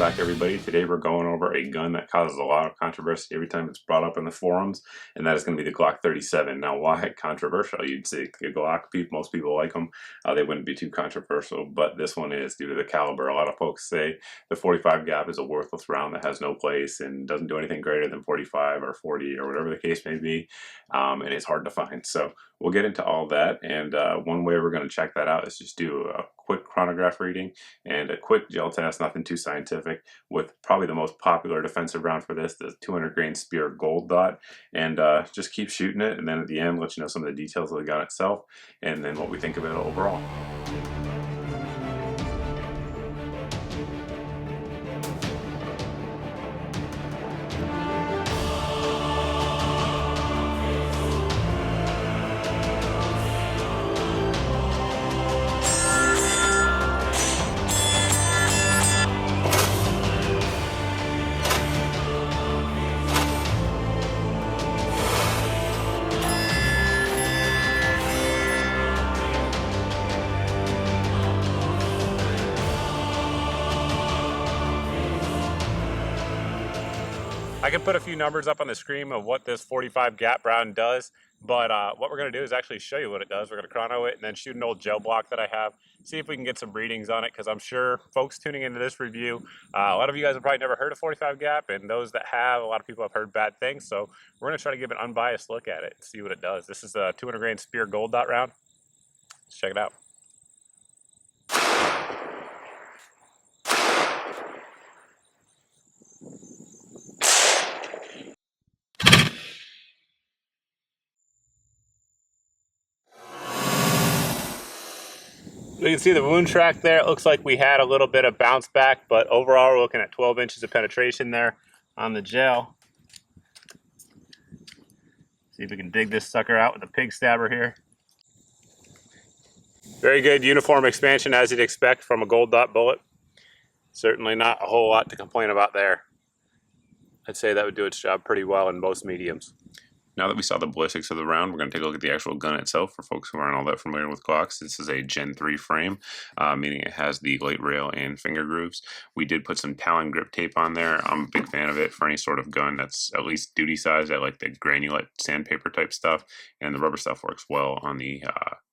back, everybody. Today we're going over a gun that causes a lot of controversy every time it's brought up in the forums, and that is going to be the Glock 37. Now, why controversial? You'd say the Glock, most people like them. They wouldn't be too controversial, but this one is due to the caliber. A lot of folks say the 45 G.A.P is a worthless round that has no place and doesn't do anything greater than 45 or 40 or whatever the case may be, and it's hard to find. So we'll get into all that, and one way we're going to check that out is just do a quick chronograph reading and a quick gel test, nothing too scientific, with probably the most popular defensive round for this, the 200 grain Speer Gold Dot, and just keep shooting it, and then at the end let you know some of the details of the gun itself and then what we think of it overall. I can put a few numbers up on the screen of what this 45 G.A.P round does, but what we're going to do is actually show you what it does. We're going to chrono it and then shoot an old gel block that I have, see if we can get some readings on it, because I'm sure folks tuning into this review, a lot of you guys have probably never heard of 45 G.A.P, and those that have, a lot of people have heard bad things, so we're going to try to give an unbiased look at it and see what it does. This is a 200 grain Speer Gold Dot round. Let's check it out. You can see the wound track there. It looks like we had a little bit of bounce back, but overall we're looking at 12 inches of penetration there on the gel. See if we can dig this sucker out with a pig stabber here. Very good uniform expansion as you'd expect from a Gold Dot bullet. Certainly not a whole lot to complain about there. I'd say that would do its job pretty well in most mediums. Now that we saw the ballistics of the round, we're going to take a look at the actual gun itself. For folks who aren't all that familiar with Glocks, this is a Gen 3 frame, meaning it has the light rail and finger grooves. We did put some Talon grip tape on there. I'm a big fan of it for any sort of gun that's at least duty size. I like the granulate sandpaper type stuff, and the rubber stuff works well on the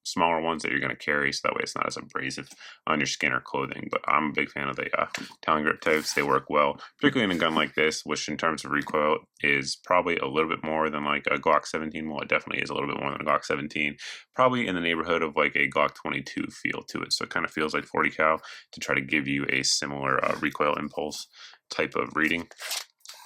smaller ones that you're going to carry, so that way it's not as abrasive on your skin or clothing. But I'm a big fan of the Talon grip types. They work well, particularly in a gun like this, which in terms of recoil is probably a little bit more than like a Glock 17. Well, it definitely is a little bit more than a Glock 17, probably in the neighborhood of like a Glock 22 feel to it. So it kind of feels like 40 cal to try to give you a similar recoil impulse type of reading.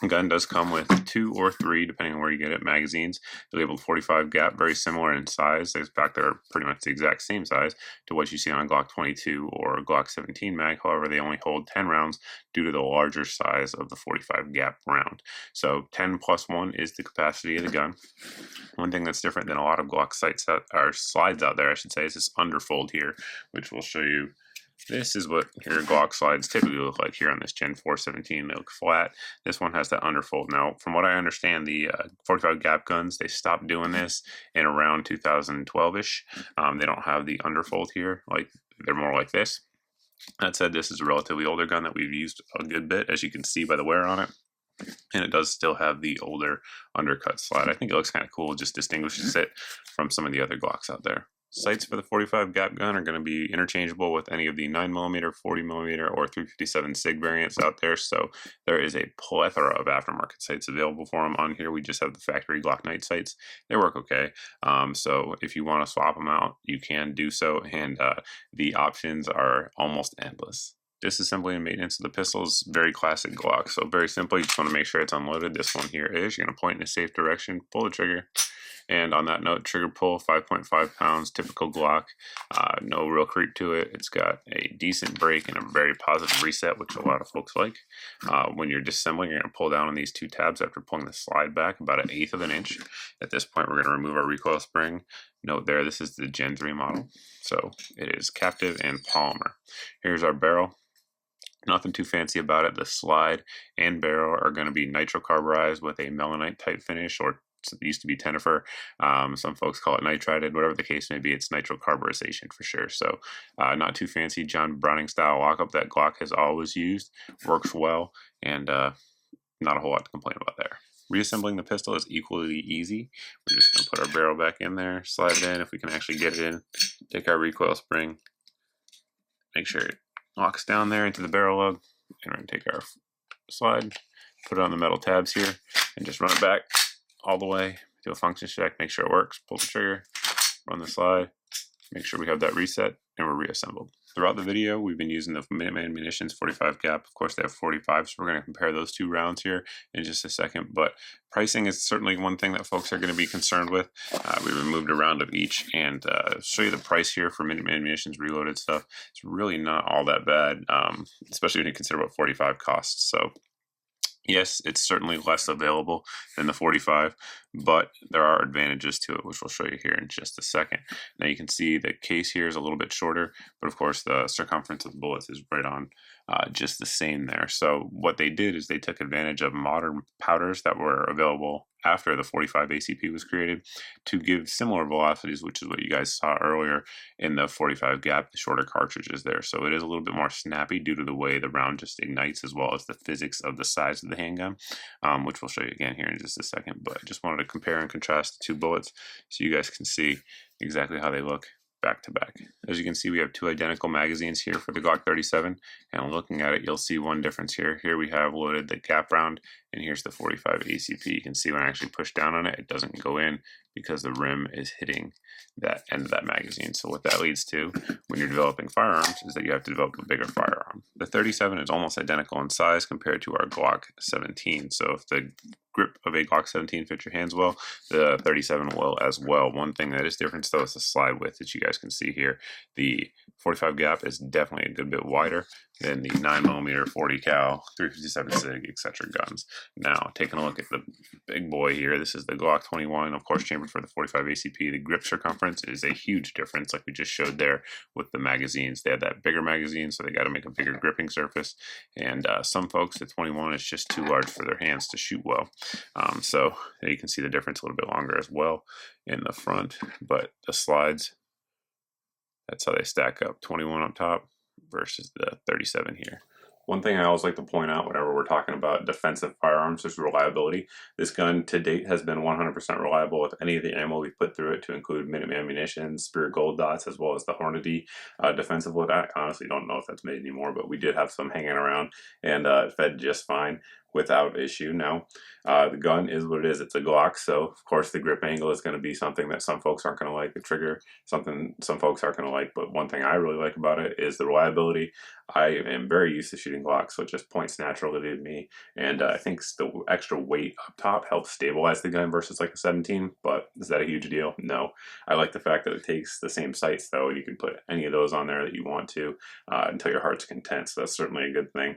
The gun does come with 2 or 3, depending on where you get it, magazines. They're labeled 45 G.A.P, very similar in size. In fact, they're pretty much the exact same size to what you see on a Glock 22 or a Glock 17 mag. However, they only hold 10 rounds due to the larger size of the 45 G.A.P round. So 10 plus 1 is the capacity of the gun. One thing that's different than a lot of Glock sights or slides out there, I should say, is this underfold here, which we'll show you. This is what your Glock slides typically look like here on this Gen 417. They look flat. This one has that underfold. Now, from what I understand, the 45 G.A.P guns, they stopped doing this in around 2012-ish. They don't have the underfold here. Like, they're more like this. That said, this is a relatively older gun that we've used a good bit, as you can see by the wear on it. And it does still have the older undercut slide. I think it looks kind of cool. It just distinguishes it from some of the other Glocks out there. Sights for the 45 G.A.P gun are going to be interchangeable with any of the 9mm, 40mm, or 357 SIG variants out there, so there is a plethora of aftermarket sights available for them. On here we just have the factory Glock Night sights. They work okay, so if you want to swap them out, you can do so, and the options are almost endless. Disassembly and maintenance of the pistol is very classic Glock, so very simple. You just want to make sure it's unloaded. This one here is. You're going to point in a safe direction, pull the trigger. And on that note, trigger pull, 5.5 pounds, typical Glock, no real creep to it. It's got a decent break and a very positive reset, which a lot of folks like. When you're disassembling, you're going to pull down on these 2 tabs after pulling the slide back about 1/8 of an inch. At this point, we're going to remove our recoil spring. Note there, this is the Gen 3 model, so it is captive and polymer. Here's our barrel. Nothing too fancy about it. The slide and barrel are going to be nitrocarburized with a melanite type finish, or It used to be tenifer. Some folks call it nitrided. Whatever the case may be, it's nitrocarburization for sure. So not too fancy. John Browning style lockup that Glock has always used. Works well, and not a whole lot to complain about there. Reassembling the pistol is equally easy. We're just going to put our barrel back in there, slide it in if we can actually get it in, take our recoil spring, make sure it locks down there into the barrel lug, and we're going to take our slide, put it on the metal tabs here, and just run it back all the way, do a function check, make sure it works, pull the trigger, run the slide, make sure we have that reset, and we're reassembled. Throughout the video, we've been using the Minuteman Munitions 45 G.A.P. Of course, they have 45, so we're going to compare those two rounds here in just a second. But pricing is certainly one thing that folks are going to be concerned with. We removed a round of each, and show you the price here for Minuteman Munitions reloaded stuff. It's really not all that bad, especially when you consider what 45 costs. So yes, it's certainly less available than the 45, but there are advantages to it, which we'll show you here in just a second. Now you can see the case here is a little bit shorter, but of course the circumference of the bullets is right on just the same there. So what they did is they took advantage of modern powders that were available after the 45 ACP was created to give similar velocities, which is what you guys saw earlier in the 45 G.A.P, the shorter cartridges there. So it is a little bit more snappy due to the way the round just ignites, as well as the physics of the size of the handgun, which we'll show you again here in just a second. But I just wanted to compare and contrast the two bullets so you guys can see exactly how they look back to back. As you can see, we have two identical magazines here for the Glock 37, and looking at it, you'll see one difference here. Here we have loaded the G.A.P round, and here's the 45 ACP. You can see when I actually push down on it, it doesn't go in because the rim is hitting that end of that magazine. So what that leads to when you're developing firearms is that you have to develop a bigger firearm. The 37 is almost identical in size compared to our Glock 17. So if the grip of a Glock 17 fits your hands well, the 37 will as well. One thing that is different though is the slide width that you guys can see here. The 45 G.A.P is definitely a good bit wider than the 9mm 40 cal 357 SIG, etc. guns. Now taking a look at the big boy here, this is the Glock 21, of course chambered for the 45 ACP. The grip circumference is a huge difference, like we just showed there with the magazines. They had that bigger magazine, so they got to make a bigger gripping surface, and some folks, the 21 is just too large for their hands to shoot well. So you can see the difference a little bit longer as well in the front, but the slides, that's how they stack up. 21 up top versus the 37 here. One thing I always like to point out whenever we're talking about defensive firearms is reliability. This gun to date has been 100% reliable with any of the ammo we've put through it, to include Minuteman Munitions, Speer Gold Dots, as well as the Hornady defensive load. I honestly don't know if that's made anymore, but we did have some hanging around, and it fed just fine without issue. Now, the gun is what it is. It's a Glock, so of course the grip angle is going to be something that some folks aren't going to like. The trigger, something some folks aren't going to like. But one thing I really like about it is the reliability. I am very used to shooting Glocks, so it just points naturally to me. And I think the extra weight up top helps stabilize the gun versus like a 17. But is that a huge deal? No. I like the fact that it takes the same sights though, and you can put any of those on there that you want to until your heart's content. So that's certainly a good thing.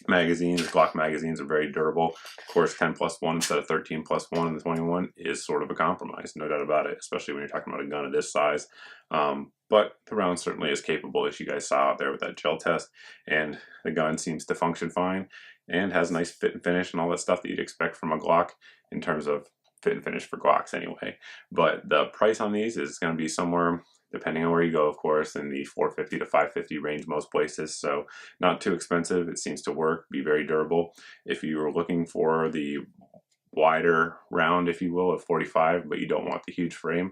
Magazines, Glock magazines are very durable. Of course, 10+1 instead of 13+1 in the 21 is sort of a compromise, no doubt about it, especially when you're talking about a gun of this size. But the round certainly is capable, as you guys saw out there with that gel test, and the gun seems to function fine and has nice fit and finish and all that stuff that you'd expect from a Glock in terms of fit and finish for Glocks anyway. But the price on these is going to be somewhere, depending on where you go, of course, in the $450 to $550 range most places. So not too expensive. It seems to work, be very durable. If you were looking for the wider round, if you will, of 45, but you don't want the huge frame,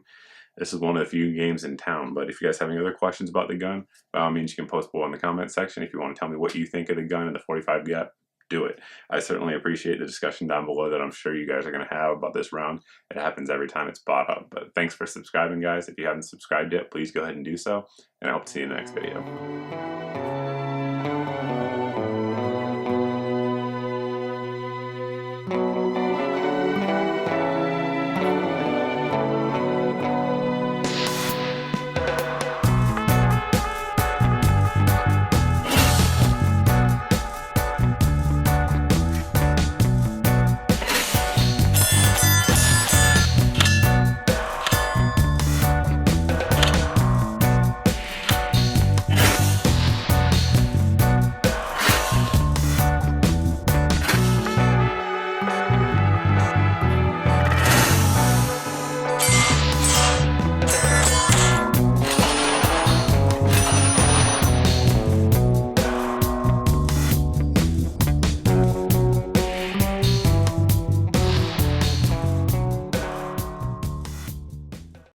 this is one of the few games in town. But if you guys have any other questions about the gun, by all means, you can post below in the comment section. If you want to tell me what you think of the gun and the 45 G.A.P, do it. I certainly appreciate the discussion down below that I'm sure you guys are going to have about this round. It happens every time it's bought up. But thanks for subscribing, guys. If you haven't subscribed yet, please go ahead and do so, and I hope to see you in the next video.